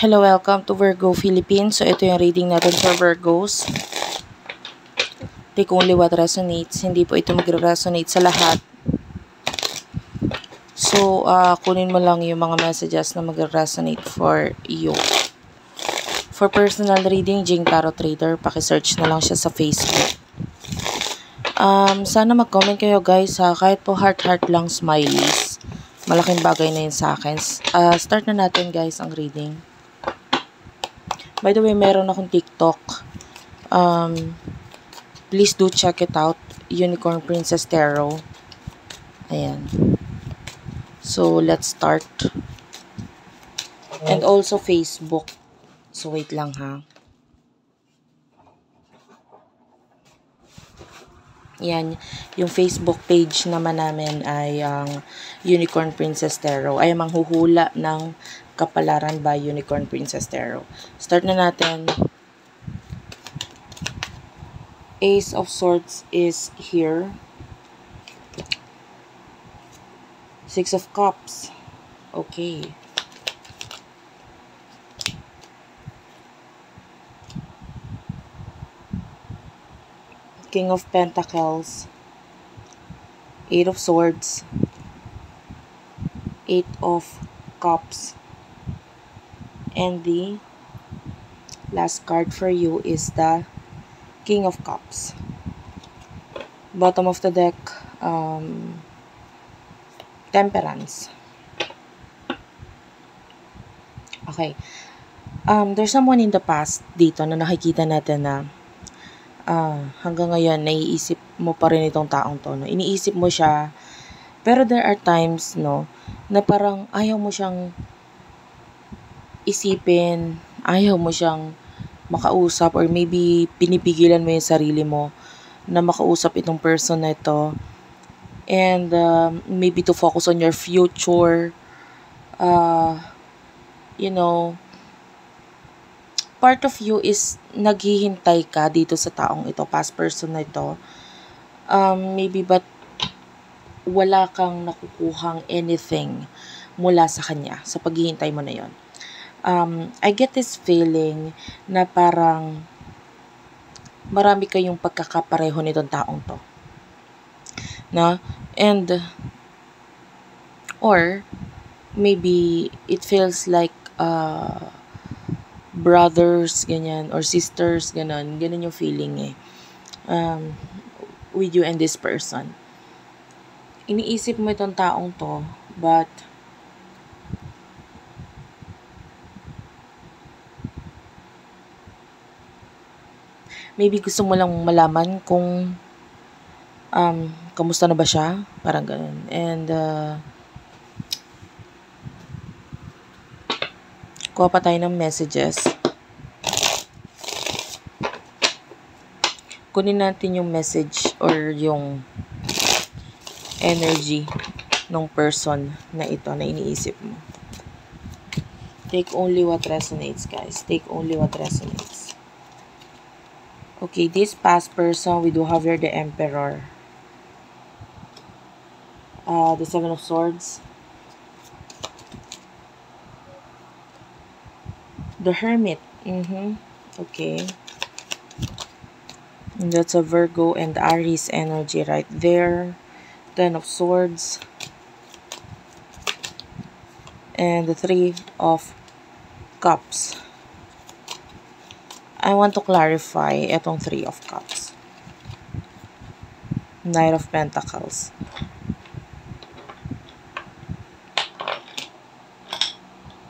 Hello, welcome to Virgo Philippines. So, ito yung reading natin for Virgos. Take only what resonates. Hindi po ito magre-resonate sa lahat. So, kunin mo lang yung mga messages na magre-resonate for you. For personal reading, Jing Tarot Trader, pakisearch na lang siya sa Facebook. Sana mag-comment kayo guys ha. Kahit po heart lang, smileys. Malaking bagay na yun sa akin. Start na natin guys ang reading. By the way, meron akong TikTok. Please do check it out. Unicorn Princess Tarot. Ayan. So, let's start. And also Facebook. So, wait lang ha. Yan. Yung Facebook page naman namin ay ang Unicorn Princess Tarot. Ay manghuhula ng kapalaran by Unicorn Princess Tarot. Start na natin. Ace of Swords is here. Six of Cups. Okay. King of Pentacles. Eight of Swords. Eight of Cups. And the last card for you is the King of Cups. Bottom of the deck, Temperance. Okay. There's someone in the past dito na nakikita natin na hanggang ngayon naiisip mo pa rin itong taong to. No? Iniisip mo siya, pero there are times no, na parang ayaw mo siyang isipin, ayaw mo siyang makausap, or maybe pinipigilan mo yung sarili mo na makausap itong person na ito, and maybe to focus on your future. You know, part of you is naghihintay ka dito sa taong ito, past person na ito, maybe but wala kang nakukuhang anything mula sa kanya sa paghihintay mo na yon. I get this feeling na parang marami kayong pagkakapareho nitong taong to. No? And, or, maybe it feels like brothers, ganyan, or sisters, ganon. Ganon yung feeling eh. With you and this person. Iniisip mo itong taong to, but maybe gusto mo lang malaman kung kamusta na ba siya? Parang ganun. And kuha pa tayo ng messages. Kunin natin yung message or yung energy ng person na ito na iniisip mo. Take only what resonates, guys. Take only what resonates. Okay, this past person, we do have here the Emperor. The Seven of Swords. The Hermit. Okay. And that's a Virgo and Aries energy right there. Ten of Swords. And the Three of Cups. I want to clarify itong Three of Cups. Knight of Pentacles.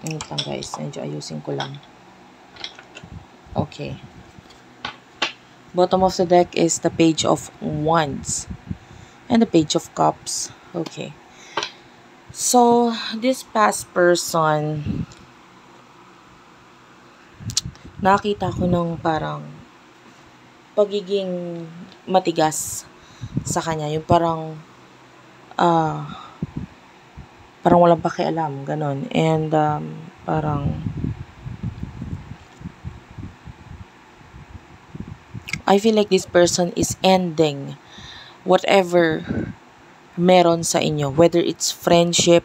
Wait lang guys, medyo ayusin ko lang. Okay. Bottom of the deck is the Page of Wands. And the Page of Cups. Okay. So, this past person, nakita ko ng parang pagiging matigas sa kanya. Yung parang walang pakialam, ganon. And parang I feel like this person is ending whatever meron sa inyo. Whether it's friendship,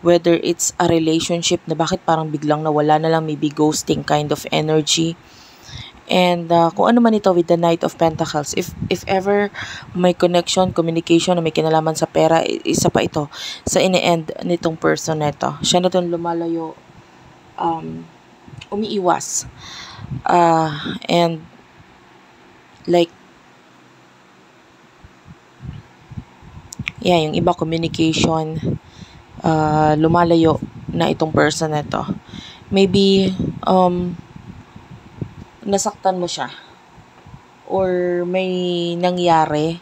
whether it's a relationship na bakit parang biglang nawala na lang, maybe ghosting kind of energy. And kung ano man ito with the Knight of Pentacles, if ever may connection, communication na may kinalaman sa pera, isa pa ito sa ini-end nitong person na ito. Siya na itong lumalayo, umiiwas. And like, yeah, yung iba communication, lumalayo na itong person na ito. Maybe, nasaktan mo siya or may nangyari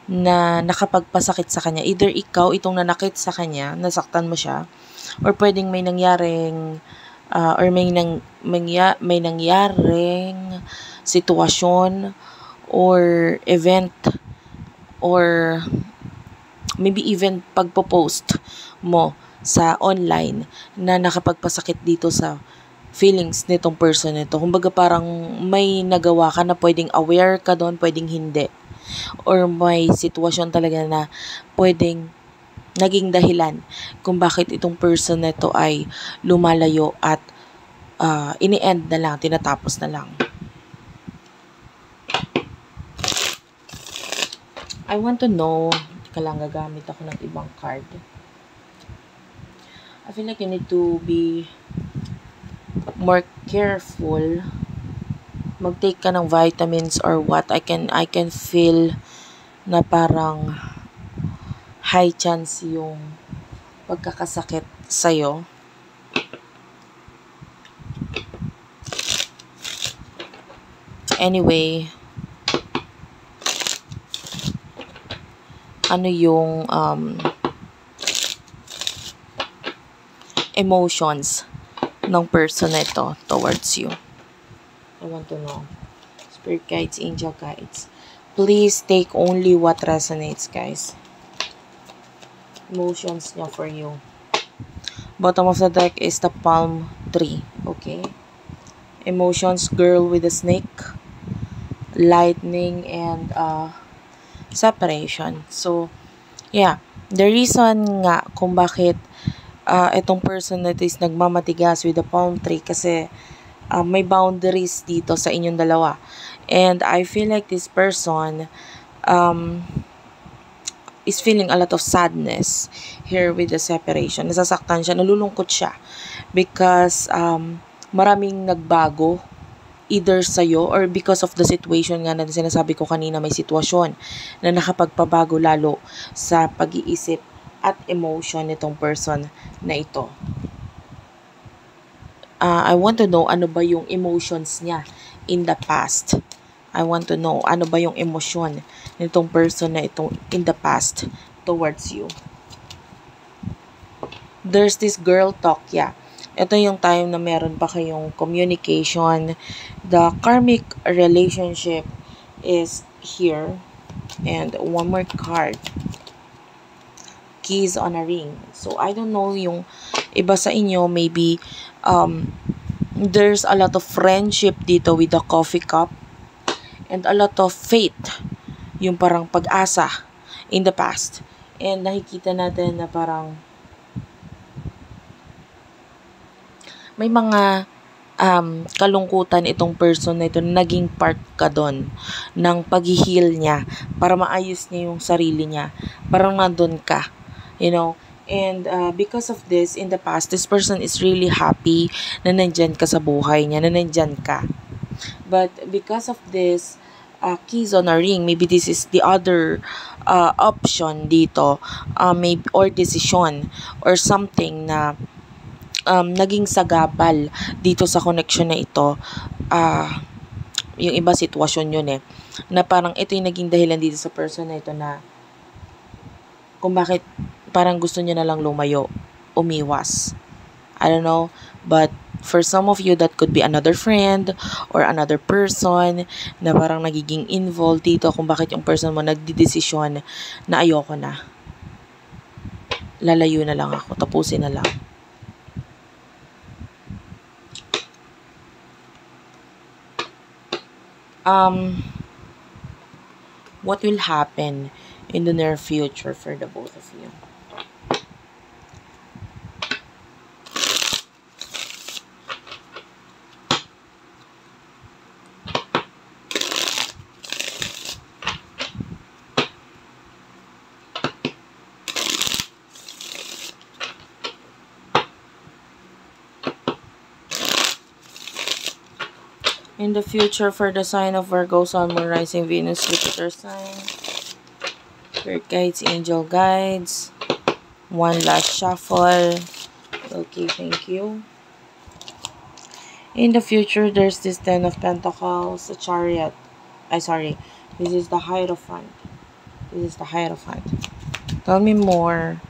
na nakapagpasakit sa kanya. Either ikaw itong nanakit sa kanya, nasaktan mo siya, or pwedeng may nangyaring or may nangyaring sitwasyon or event or maybe even pagpo-post mo sa online na nakapagpasakit dito sa feelings nitong person nito. Kumbaga parang may nagawa ka na pwedeng aware ka doon, pwedeng hindi. Or may sitwasyon talaga na pwedeng naging dahilan kung bakit itong person na ito ay lumalayo at ini-end na lang, tinatapos na lang. I want to know, teka lang, gagamit ako ng ibang card. I feel like you need to be more careful. Mag-take ka ng vitamins or what. I can feel na parang high chance yung pagkakasakit sa'yo. Anyway, ano yung emotions ng person na ito towards you? I want to know. Spirit guides, angel guides. Please take only what resonates, guys. Emotions niya for you. Bottom of the deck is the palm tree. Okay? Emotions, girl with a snake, lightning, and separation. So, yeah. The reason nga kung bakit itong person na ito is nagmamatigas with the palm tree kasi may boundaries dito sa inyong dalawa. And I feel like this person is feeling a lot of sadness here with the separation. Nasasaktan siya, nalulungkot siya because maraming nagbago either sa'yo or because of the situation nga na sinasabi ko kanina, may sitwasyon na nakapagpabago lalo sa pag-iisip at emotion nitong person na ito. I want to know ano ba yung emotions niya in the past. I want to know ano ba yung emosyon nitong person na ito in the past towards you. There's this girl talk, yeah. Ito yung time na meron pa kayong communication. The karmic relationship is here. And one more card. Keys on a ring. So, I don't know yung iba sa inyo, maybe there's a lot of friendship dito with the coffee cup and a lot of faith, yung parang pag-asa in the past. And nakikita natin na parang may mga kalungkutan itong person na ito na naging part ka doon ng pag-heal niya para maayos niya yung sarili niya. Parang nandun ka. You know, and because of this, in the past, this person is really happy na nandyan ka sa buhay niya, na nandyan ka. But because of this, keys on a ring, maybe this is the other option dito, maybe, or decision, or something na naging sagabal dito sa connection na ito. Yung iba sitwasyon yun na parang ito yung naging dahilan dito sa person na ito na kung bakit parang gusto niya na lang lumayo, umiwas. I don't know, but for some of you, that could be another friend or another person na parang nagiging involved dito kung bakit yung person mo nagdidesisyon na ayoko na. Lalayo na lang ako, tapusin na lang. What will happen in the near future for the both of you? In the future, for the sign of Virgo, Sun, Moon, Rising, Venus, Jupiter sign. Spirit guides, angel guides. One last shuffle. Okay, thank you. In the future, there's this Ten of Pentacles, a Chariot. Sorry. This is the Hierophant. This is the Hierophant. Tell me more.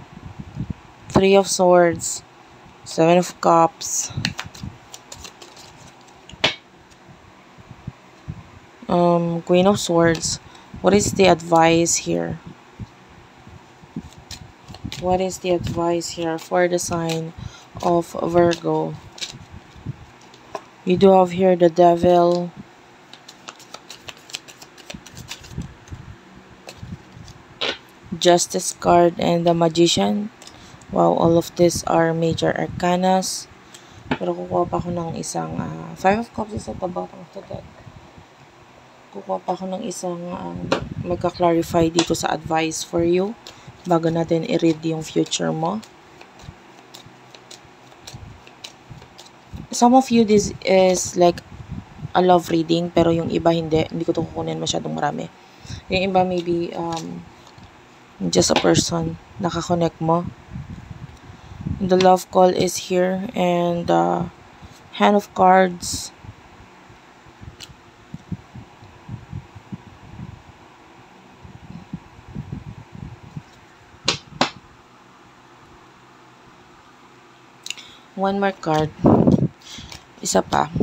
Three of Swords. Seven of Cups. Queen of Swords. What is the advice here? What is the advice here for the sign of Virgo? You do have here the Devil. Justice card and the Magician. Wow, all of these are major arcanas. Pero kukuha pa ako ng isang Five of Cups is at the bottom of the deck. Kukuha pa ako ng isang magka-clarify dito sa advice for you bago natin i-read yung future mo. Some of you, this is like a love reading, pero yung iba hindi ko to kukunin masyadong marami. Yung iba maybe just a person nakakonect mo. The love call is here, and Hand of Cards. One more card. Isa pa.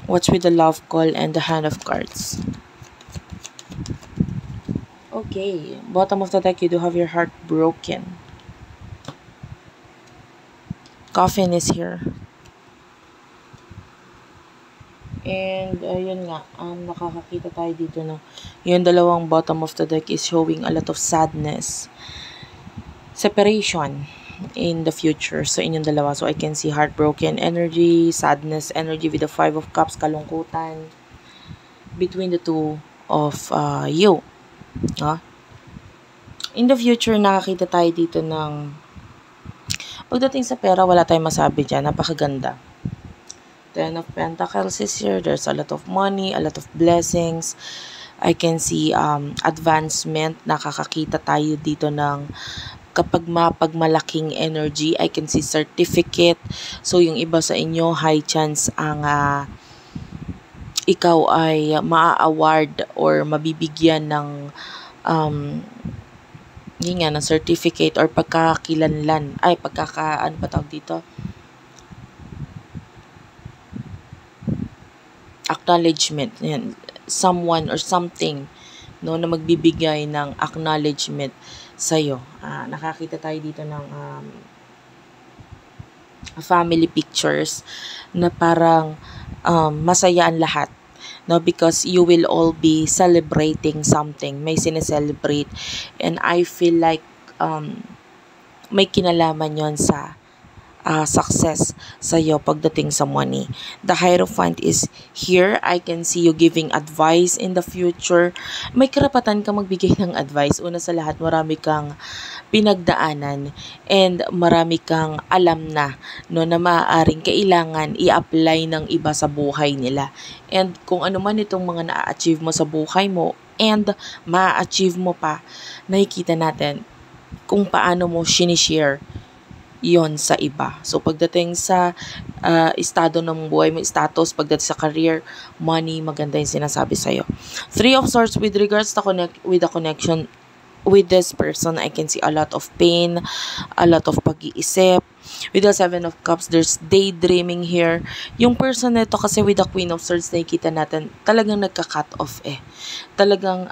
What's with the love call and the Hand of Cards? Okay, bottom of the deck, you do have your heart broken. Coffin is here. And yun nga, nakakakita tayo dito na yung dalawang bottom of the deck is showing a lot of sadness. Separation in the future. So, inyong dalawa. So, I can see heartbroken energy, sadness energy with the Five of Cups, kalungkutan between the two of you. In the future, nakakita tayo dito ng pagdating sa pera, wala tayong masabi dyan. Napakaganda. Ten of Pentacles is here. There's a lot of money, a lot of blessings. I can see advancement. Nakakakita tayo dito ng kapag mapagmalaking energy. I can see certificate. So, yung iba sa inyo, high chance ang ikaw ay maa-award or mabibigyan ng ng certificate or pagkakakilanlan. Ano ba tawag dito? Acknowledgement. Yan. Someone or something na magbibigay ng acknowledgement sa'yo. Nakakita tayo dito ng family pictures na parang masaya ang lahat. Because you will all be celebrating something. May sineselebrate. And I feel like may kinalaman yon sa success sa'yo pagdating sa money. The Hierophant is here. I can see you giving advice in the future. May karapatan ka magbigay ng advice. Una sa lahat, marami kang pinagdaanan and marami kang alam na maaaring kailangan i-apply ng iba sa buhay nila. And kung ano man itong mga na-achieve mo sa buhay mo and ma-achieve mo pa, nakikita natin kung paano mo sinishare yon sa iba. So, pagdating sa estado ng buhay mo, status, pagdating sa career, money, maganda yung sinasabi sa'yo. Three of Swords, with regards to with the connection with this person, I can see a lot of pain, a lot of pag-iisip. With the Seven of Cups, there's daydreaming here. Yung person nito kasi with the Queen of Swords, nakikita natin, talagang nagka-cut off Talagang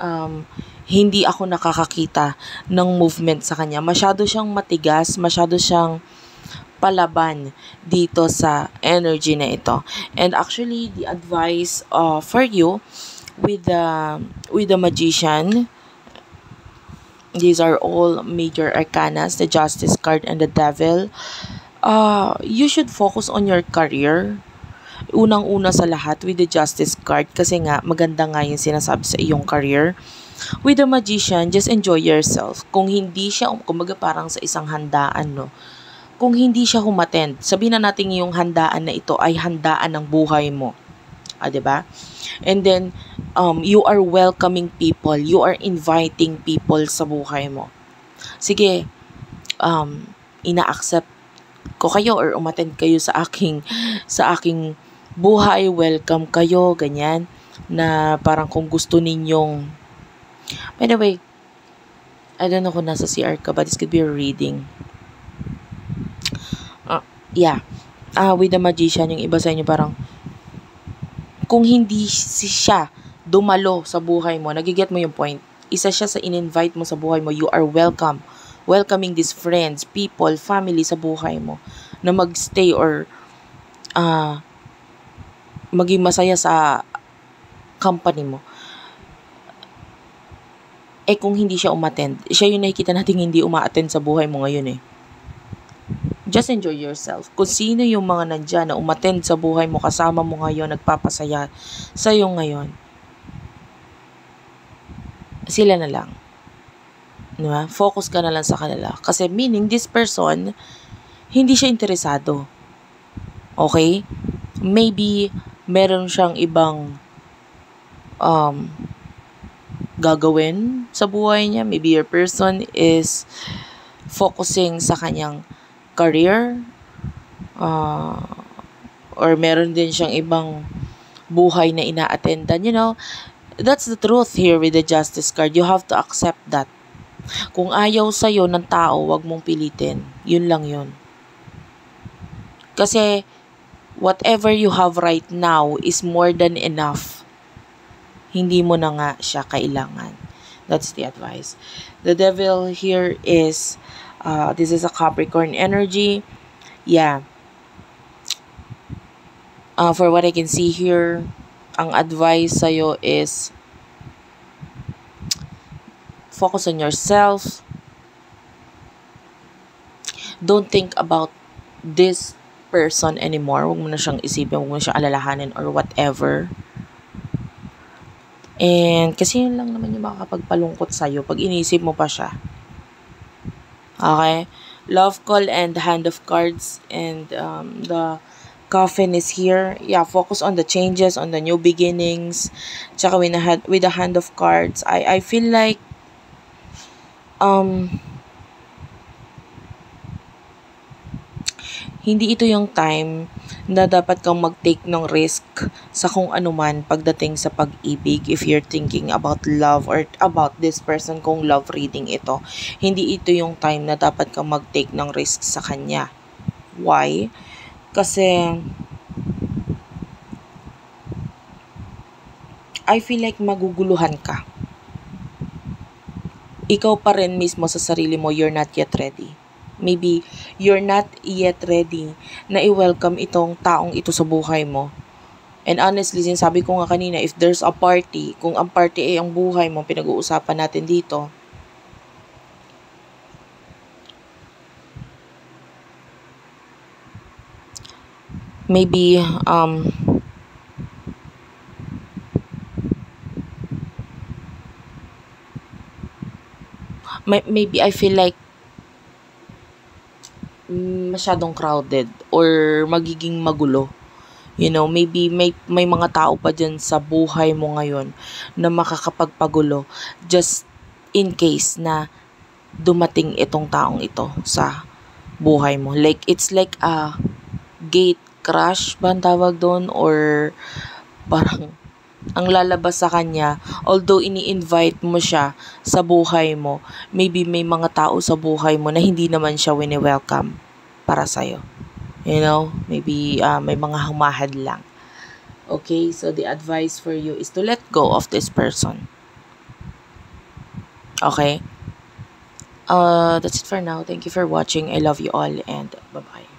hindi ako nakakakita ng movement sa kanya. Masyado siyang matigas, masyado siyang palaban dito sa energy na ito. And actually, the advice for you with the Magician, these are all major arcanas, the Justice card and the Devil. You should focus on your career. Unang-una sa lahat with the Justice card kasi nga maganda nga yung sinasabi sa iyong career. With the Magician, just enjoy yourself. Kung hindi siya, kumbaga parang sa isang handaan, kung hindi siya humattend, sabihin na natin yung handaan na ito ay handaan ng buhay mo. 'Di ba? And then, you are welcoming people, you are inviting people sa buhay mo. Sige, ina-accept ko kayo or umattend kayo sa aking buhay, welcome kayo, ganyan, na parang kung gusto ninyong, by the way, I don't know kung nasa CR ka, but this could be a reading. Yeah. With the magician, yung iba sa inyo parang, kung hindi siya dumalo sa buhay mo, nagiget mo yung point, isa siya sa in-invite mo sa buhay mo, you are welcoming these friends, people, family sa buhay mo, na magstay or maging masaya sa company mo. Kung hindi siya umattend, siya yung nakikita natin hindi uma-attend sa buhay mo ngayon Just enjoy yourself. Kung sino yung mga nandyan na umattend sa buhay mo, kasama mo ngayon, nagpapasaya sa'yo ngayon, sila na lang. Diba? Focus ka na lang sa kanila. Kasi meaning, this person, hindi siya interesado. Okay? Maybe, meron siyang ibang gagawin sa buhay niya. Maybe your person is focusing sa kanyang career, or meron din siyang ibang buhay na ina-attendan. That's the truth here with the Justice card. You have to accept that. Kung ayaw sa'yo ng tao, wag mong pilitin. Yun lang yun. Kasi, whatever you have right now is more than enough. Hindi mo na nga siya kailangan. That's the advice. The devil here is, this is a Capricorn energy. Yeah. For what I can see here, ang advice sa'yo is, focus on yourself. Don't think about this person anymore. Huwag mo na siyang isipin, huwag mo na siyang alalahanin or whatever. And kasi yun lang naman yung makakapagpalungkot sa'yo pag inisip mo pa siya. Okay? Love call and hand of cards, and the coffin is here. Yeah, focus on the changes, on the new beginnings. Tsaka with the hand of cards, I feel like hindi ito yung time na dapat kang mag-take ng risk sa kung ano man pagdating sa pag-ibig. If you're thinking about love or about this person, kung love reading ito, hindi ito yung time na dapat kang mag-take ng risk sa kanya. Why? Kasi I feel like maguguluhan ka. Ikaw pa rin mismo sa sarili mo, you're not yet ready. Maybe you're not yet ready na i-welcome itong taong ito sa buhay mo. And honestly, sinasabi ko nga kanina, if there's a party, kung ang party ay ang buhay mo, pinag-uusapan natin dito, maybe maybe I feel like masyadong crowded or magiging magulo. Maybe may mga tao pa dyan sa buhay mo ngayon na makakapagpagulo just in case na dumating itong taong ito sa buhay mo. Like, it's like a gate crash ba ang tawag doon? Or parang ang lalabas sa kanya, although ini-invite mo siya sa buhay mo, maybe may mga tao sa buhay mo na hindi naman siya wini-welcome para sa'yo. Maybe may mga humahad lang. Okay, so the advice for you is to let go of this person. Okay? That's it for now. Thank you for watching. I love you all, and bye-bye.